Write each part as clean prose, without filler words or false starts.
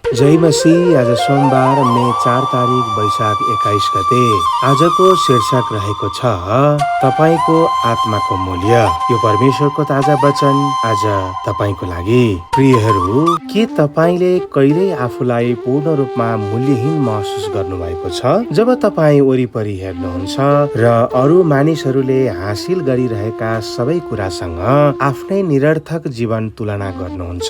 जय मसी। आज सोमबार मे 4 तारिक वैशाख 21 गते। आजको शीर्षक रहेको छ तपाईको आत्माको मूल्य। यो परमेश्वरको ताजा वचन आज तपाईको लागि। प्रियहरू, के तपाईले कहिल्यै आफूलाई पूर्ण रूपमा मूल्यहीन महसुस गर्नुभएको छ? जब तपाई वरिपरि हेर्नुहुन्छ र अरू मानिसहरूले हासिल गरिरहेका सबै कुरासँग आफ्नै निरर्थक जीवन तुलना गर्नुहुन्छ,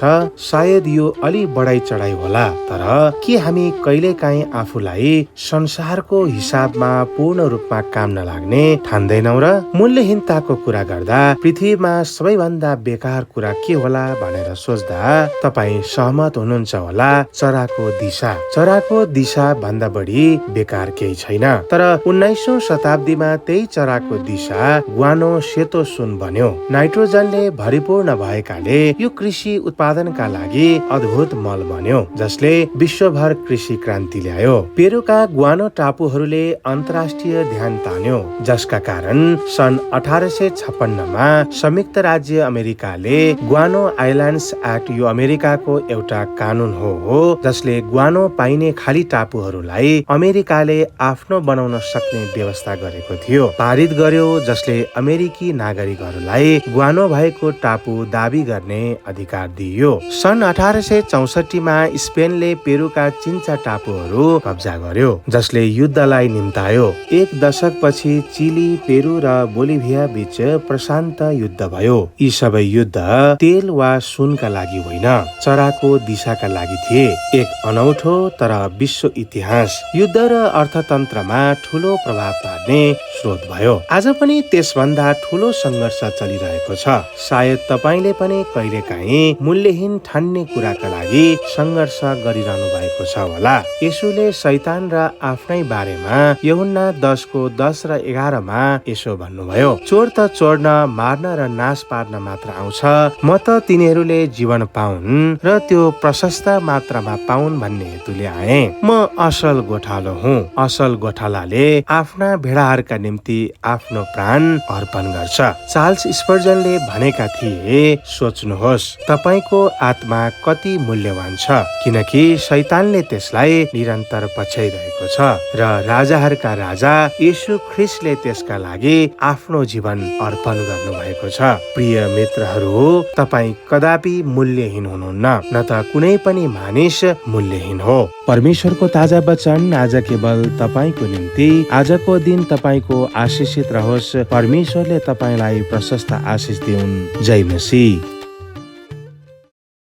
सायद यो अलि बढाइ चढाइ होला। तर के हामी कहिलेकाहीँ आफूलाई संसारको हिसाबमा पूर्ण रूपमा काम नलाग्ने ठान्दैनौ र? मूल्यहीनताको कुरा गर्दा पृथ्वीमा सबैभन्दा बेकार कुरा के होला भनेर सोच्दा तपाई सहमत हुनुहुन्छ होला। चराको दिशा भन्दा बढी बेकार केही छैन। तर 19औं शताब्दीमा त्यही चराको दिशा ग्वानो सेतो सुन बन्यो। नाइट्रोजनले भरिपूर्ण भएकाले यो कृषि उत्पादनका लागि अद्भुत मल बन्यो, जसले विश्वभर कृषि क्रान्ति ल्यायो। पेरुका ग्वानो टापुहरूले अन्तर्राष्ट्रिय ध्यान तान्यो, जसका कारण सन् 1856 मा संयुक्त राज्य अमेरिकाले ग्वानो आइल्यान्ड्स एक्ट, यो अमेरिकाको एउटा कानून हो जसले ग्वानो पाइने खाली टापुहरूलाई अमेरिकाले आफ्नो बनाउन सक्ने व्यवस्था गरेको थियो, पारित गर्यो, जसले अमेरिकी नागरिकहरूलाई ग्वानो भएको टापु दाबी गर्ने अधिकार दिइयो। सन् 1864 मा स्पेनले पेरुका चिन्चा टापुहरू कब्जा गर्यो, जसले युद्धलाई निम्तायो। एक दशकपछि चिली, पेरु र बोलिभिया बीच प्रशान्त युद्ध भयो। यी सबै युद्ध तेल वा सुनका लागि होइन, चराको दिशाका लागि थिए। एक अनौठो तर विश्व इतिहास युद्ध र अर्थतन्त्रमा ठूलो प्रभाव पार्ने स्रोत भयो। आज पनि त्यसभन्दा ठूलो संघर्ष चलिरहेको छ। सायद तपाईले पनि कहिलेकाहीँ मूल्यहीन ठान्ने कुराका लागि संघर्ष गरिरहनु भएको छ होला। येशूले शैतान र आफ्नै बारेमा यूहन्ना 10:10 र 11 मा यसो भन्नुभयो, चोर त चोर्न, मार्न र नाश पार्न मात्र आउँछ, म त तिनीहरूले जीवन पाउन् र त्यो प्रशस्त मात्रामा पाउन् भन्ने हेतुले आए। म असल गोठालो हुँ। असल गोठालाले आफ्ना भेडाहरूका निम्ति आफ्नो प्राण अर्पण गर्छ। चार्ल्स स्पर्जनले भनेका थिए, सोच्नुहोस् तपाईको आत्मा कति मूल्यवान छ, किनकि शैतानले त्यसलाई निरन्तर पछ्याइरहेको छ र राजाहरूका राजा येशू ख्रिस्टले त्यसका लागि आफ्नो जीवन अर्पण गर्नु भएको छ। प्रिय मित्रहरू, तपाई कदापि मूल्यहीन हुनुहुन्न, न त कुनै पनि मानिस मूल्यहीन हो। परमेश्वरको ताजा वचन आज केवल तपाईको निम्ति। आजको दिन तपाईको आशीषित रहोस्। परमेश्वरले तपाईलाई प्रशस्त आशीष दिउन्। जय मसीह।